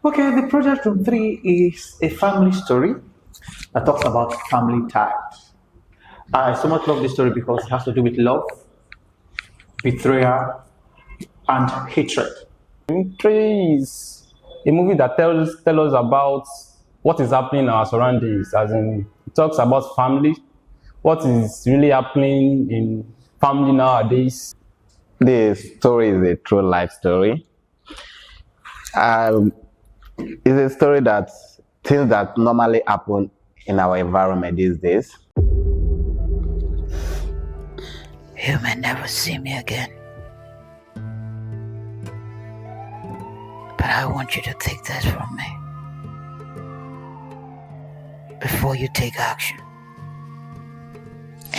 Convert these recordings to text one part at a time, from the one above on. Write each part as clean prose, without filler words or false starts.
Okay, the Project Room 3 is a family story that talks about family ties. I so much love this story because it has to do with love, betrayal, and hatred. Three is a movie that tell us about what is happening in our surroundings, as in it talks about family, what is really happening in family nowadays. The story is a true life story. It's a story that things that normally happen in our environment these days. You may never see me again. But I want you to take this from me. Before you take action,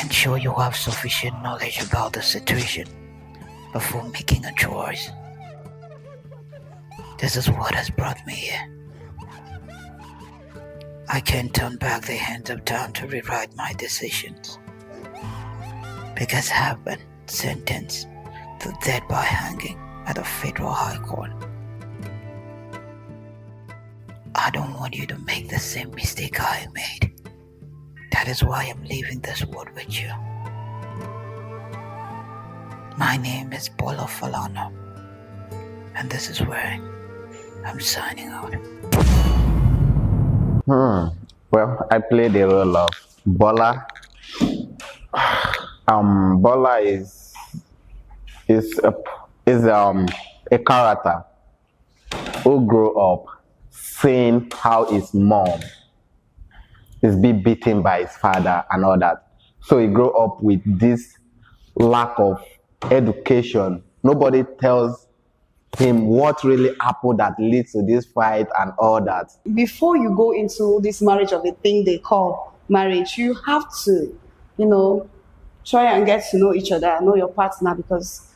ensure you have sufficient knowledge about the situation before making a choice. This is what has brought me here. I can't turn back the hands of time to rewrite my decisions, because I have been sentenced to death by hanging at the Federal High Court. I don't want you to make the same mistake I made. That is why I'm leaving this world with you. My name is Bola Falana, and this is where I'm signing out. Well, I play the role of Bola. Bola is a character who grew up seeing how his mom is being beaten by his father and all that. So he grew up with this lack of education. Nobody tells him what really happened that leads to this fight and all that. Before you go into this marriage of a thing they call marriage, you have to, try and get to know each other, know your partner, because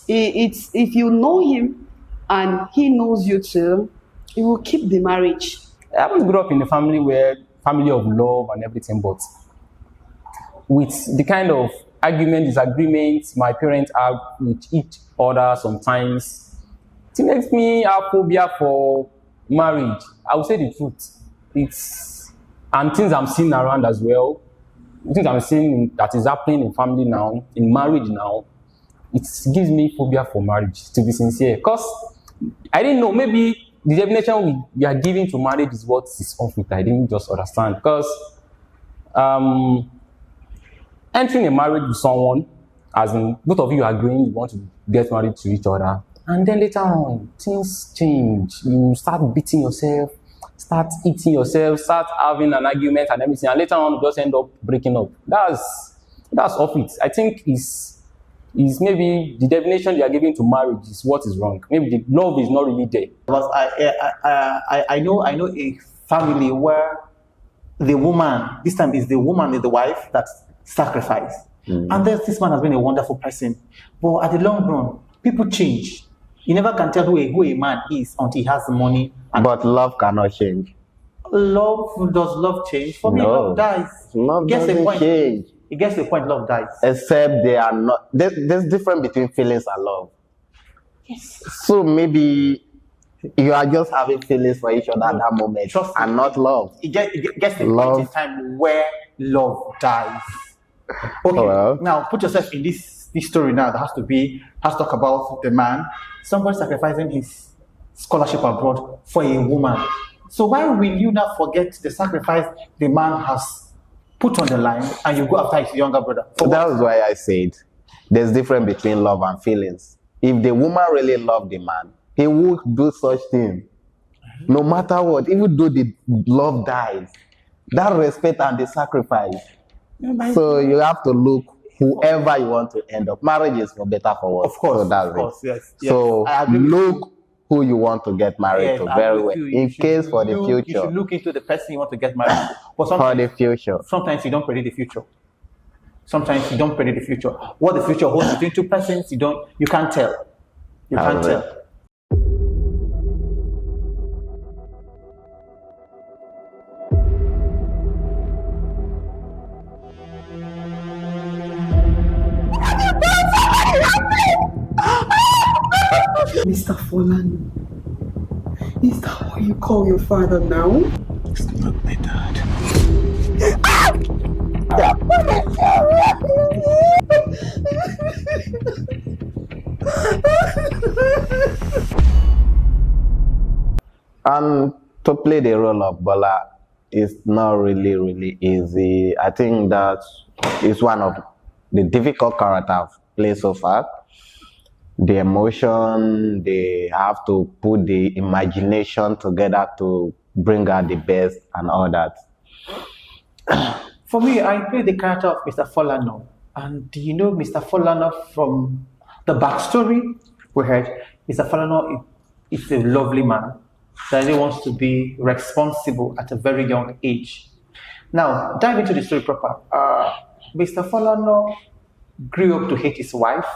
it's if you know him and he knows you too, it will keep the marriage. I haven't grew up in a family of love and everything, but with the kind of disagreements my parents have with each other sometimes, it makes me have phobia for marriage. I will say the truth. And things I'm seeing around as well, things I'm seeing that is happening in family now, in marriage now, it gives me phobia for marriage, to be sincere. Because I didn't know, maybe the definition we are giving to marriage is what is conflict. I didn't just understand. Because entering a marriage with someone, as in both of you are agreeing you want to get married to each other, and then later on things change. You start beating yourself, start eating yourself, start having an argument and everything, and later on you just end up breaking up. That's off it. I think is maybe the definition they are giving to marriage is what is wrong. Maybe the love is not really there. Because I know a family where the woman, this time is the woman, is the wife that sacrificed. And this man has been a wonderful person. But at the long run, people change. You never can tell who a man is until he has the money. But love cannot change. Does love change? For me, No. love dies. Love Gets the doesn't point. change. It gets to the point love dies. Except they are not. There's difference between feelings and love. Yes. So maybe you are just having feelings for each other at that moment, Trust and me. not love. It gets to the Love. point in time where love dies. Okay, Well. now put yourself in this story now that has to talk about the man, somebody sacrificing his scholarship abroad for a woman. So why will you not forget the sacrifice the man has put on the line and you go after his younger brother? For what? That was why I said there's difference between love and feelings. If the woman really loved the man, he would do such thing. No matter what, even though the love dies, that respect and the sacrifice. So you have to look whoever you want to end up. Marriage is for better for worse. Of course, so that's of course, yes. So I agree with look who you want to get married Yes, to I'm very with well, you. You in should case for the look- You future. should look into the person you want to get married to. But For the future. sometimes you don't predict the future. Sometimes you don't predict the future. What the future holds between two persons, you can't tell. You can't Correct. tell. Mr. Folani, Is that what you call your father now? It's not my dad. And to play the role of Bola is not really easy. I think that is one of the difficult characters I've played so far. The emotion, they have to put the imagination together to bring out the best and all that. For me, I play the character of Mr. Folano. And do you know Mr. Folano from the backstory? We heard Mr. Folano is a lovely man that he wants to be responsible at a very young age. Now, dive into the story proper. Mr. Folano grew up to hate his wife,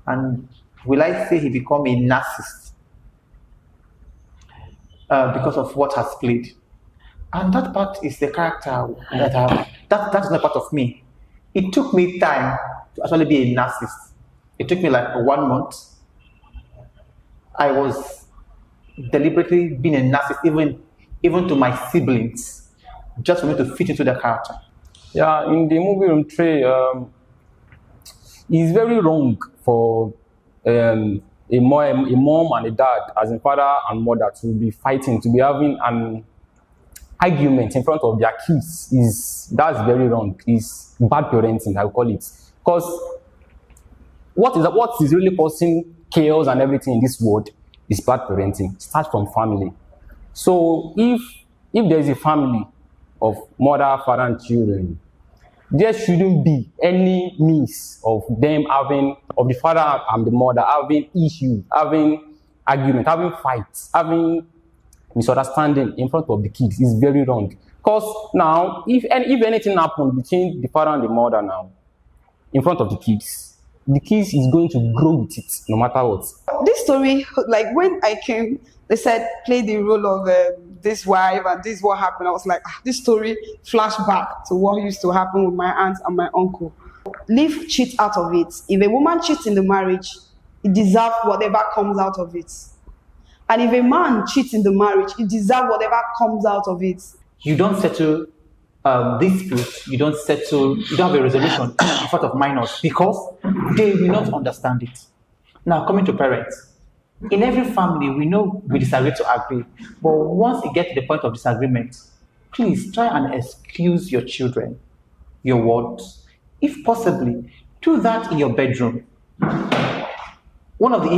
and will I say he became a narcissist because of what has played. And that part is the character that's not part of me. It took me time to actually be a narcissist. It took me like 1 month. I was deliberately being a narcissist, even to my siblings, just for me to fit into the character. Yeah, in the movie Room 3, it's very wrong for a mom and a dad, as in father and mother, to be fighting, to be having an argument in front of their kids. That's very wrong. It's bad parenting, I will call it. Because what is really causing chaos and everything in this world is bad parenting. It starts from family. So if there is a family of mother, father, and children, there shouldn't be any means of them having, of the father and the mother having issues, having argument, having fights, having misunderstanding in front of the kids. Is very wrong. Because now, if anything happens between the father and the mother now, in front of the kids is going to grow with it, no matter what. This story, like when I came, they said play the role of this wife and this is what happened. I was like, this story flashback to what used to happen with my aunt and my uncle. Leave cheat out of it. If a woman cheats in the marriage, it deserves whatever comes out of it. And if a man cheats in the marriage, it deserves whatever comes out of it. You don't settle disputes, you don't have a resolution in front of minors because they will not understand it. Now, coming to parents, in every family, we know we disagree to agree, but once it gets to the point of disagreement, please try and excuse your children, your words. If possibly, do that in your bedroom. One of the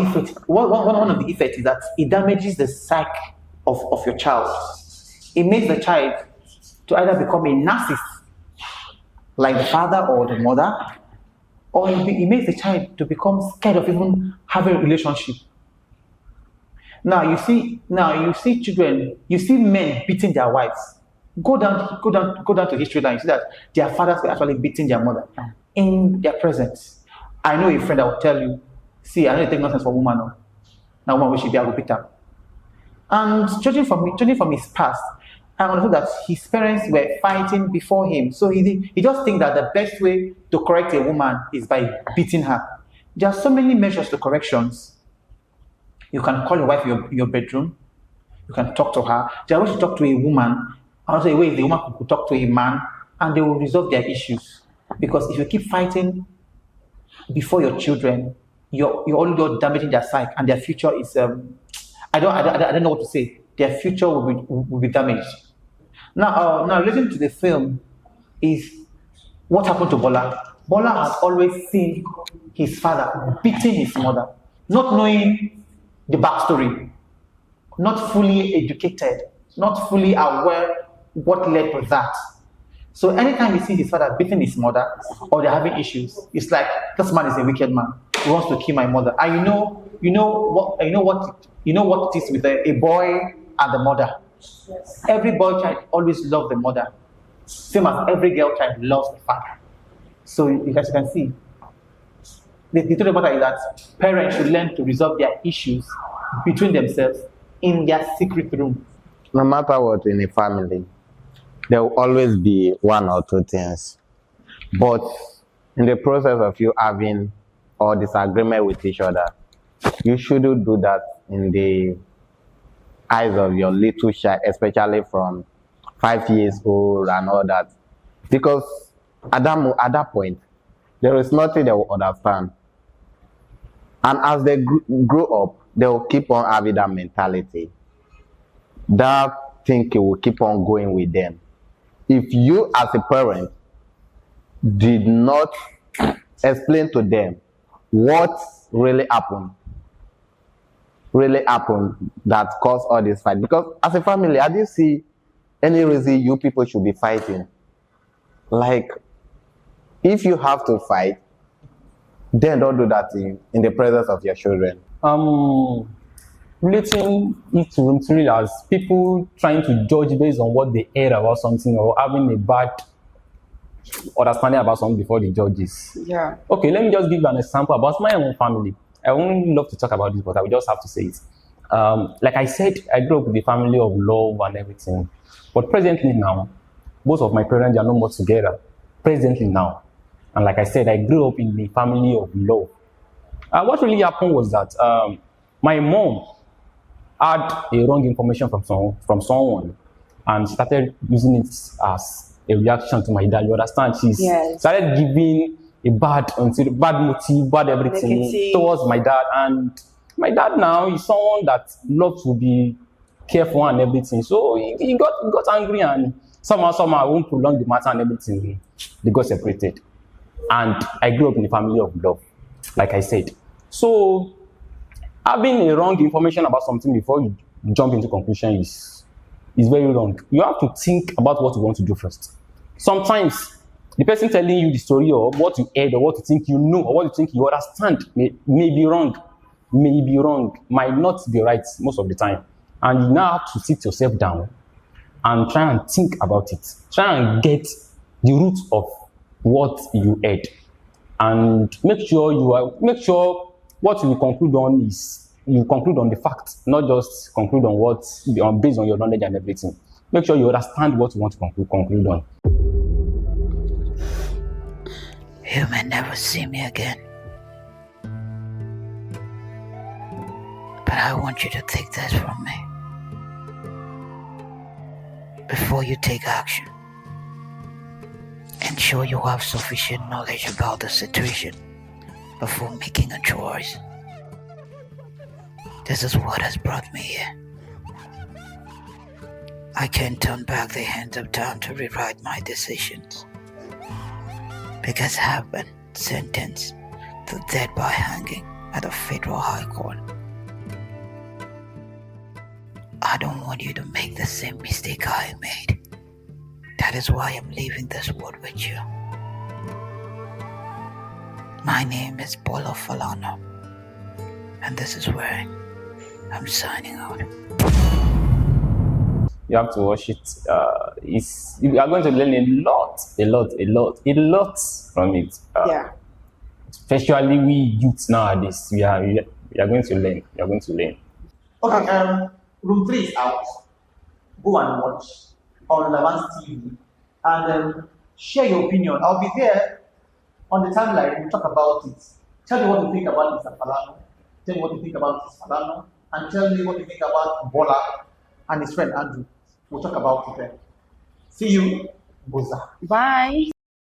effects is that it damages the psyche of your child. It makes the child to either become a narcissist, like the father or the mother, or it makes the child to become scared of even having a relationship. Now you see children, you see men beating their wives. Go down to history line. You see that their fathers were actually beating their mother in their presence. I know a friend that will tell you, see, I know you take nonsense for a woman. Now woman will be able to beat her. And judging from his past, I understood that his parents were fighting before him. So he just thinks that the best way to correct a woman is by beating her. There are so many measures to corrections. You can call your wife in your bedroom. You can talk to her. There are ways to talk to a woman. Also, a way the woman could talk to a man, and they will resolve their issues. Because if you keep fighting before your children, you're only damaging their psyche, and their future is I don't know what to say. Their future will be damaged. Now relating to the film is what happened to Bola. Bola has always seen his father beating his mother, not knowing the backstory, not fully educated, not fully aware what led to that. So anytime he sees his father beating his mother or they're having issues, it's like, this man is a wicked man. He wants to kill my mother. And you know what it is with a boy and the mother. Yes. Every boy child always loves the mother, same as every girl child loves the father. So as you can see, the truth about it is that parents should learn to resolve their issues between themselves in their secret room. No matter what in a family, there will always be one or two things. But in the process of you having or disagreement with each other, you shouldn't do that in the eyes of your little child, especially from 5 years old and all that. Because at that point, there is nothing they will understand. And as they grow up, they will keep on having that mentality. That thinking will keep on going with them. If you as a parent did not explain to them what really happened that caused all this fight. Because as a family, I didn't see any reason you people should be fighting. Like, if you have to fight, then don't do that in the presence of your children. Relating it to really as people trying to judge based on what they heard about something or having a bad understanding about something before the judges. Yeah. Okay, let me just give you an example about my own family. I wouldn't love to talk about this, but I will just have to say it. Like I said, I grew up with a family of love and everything. But presently now, both of my parents are no more together. Presently now. And like I said, I grew up in a family of love. What really happened was that my mom had a wrong information from someone and started using it as a reaction to my dad. You understand? She started giving a bad motive, bad everything towards my dad. And my dad now is someone that loves to be careful and everything. So he got angry and somehow I won't prolong the matter and everything. They got separated. And I grew up in a family of love, like I said. So having a wrong information about something before you jump into conclusion is very wrong. You have to think about what you want to do first. Sometimes the person telling you the story or what you heard or what you think you know or what you think you understand may be wrong, might not be right most of the time. And you now have to sit yourself down and try and think about it. Try and get the root of what you heard, and make sure what you conclude on is you conclude on the facts, not just conclude on what based on your knowledge and everything. Make sure you understand what you want to conclude on. You may never see me again, but I want you to take this from me. Before you take action, ensure you have sufficient knowledge about the situation before making a choice. This is what has brought me here. I can't turn back the hands of time to rewrite my decisions, because I have been sentenced to death by hanging at the Federal High Court. I don't want you to make the same mistake I made. That is why I'm leaving this world with you. My name is Paulo Falano, and this is where I'm signing out. You have to watch it. You are going to learn a lot from it. Especially we youths nowadays, we are going to learn. We are going to learn. Okay, room 3 is out. Go and watch on Lavance TV and share your opinion. I'll be there on the timeline. We'll talk about it. Tell me what you think about Mr. Falano. Tell me what you think about Mrs. Falano. And tell me what you think about Bola and his friend Andrew. We'll talk about it then. See you, Boza. Bye.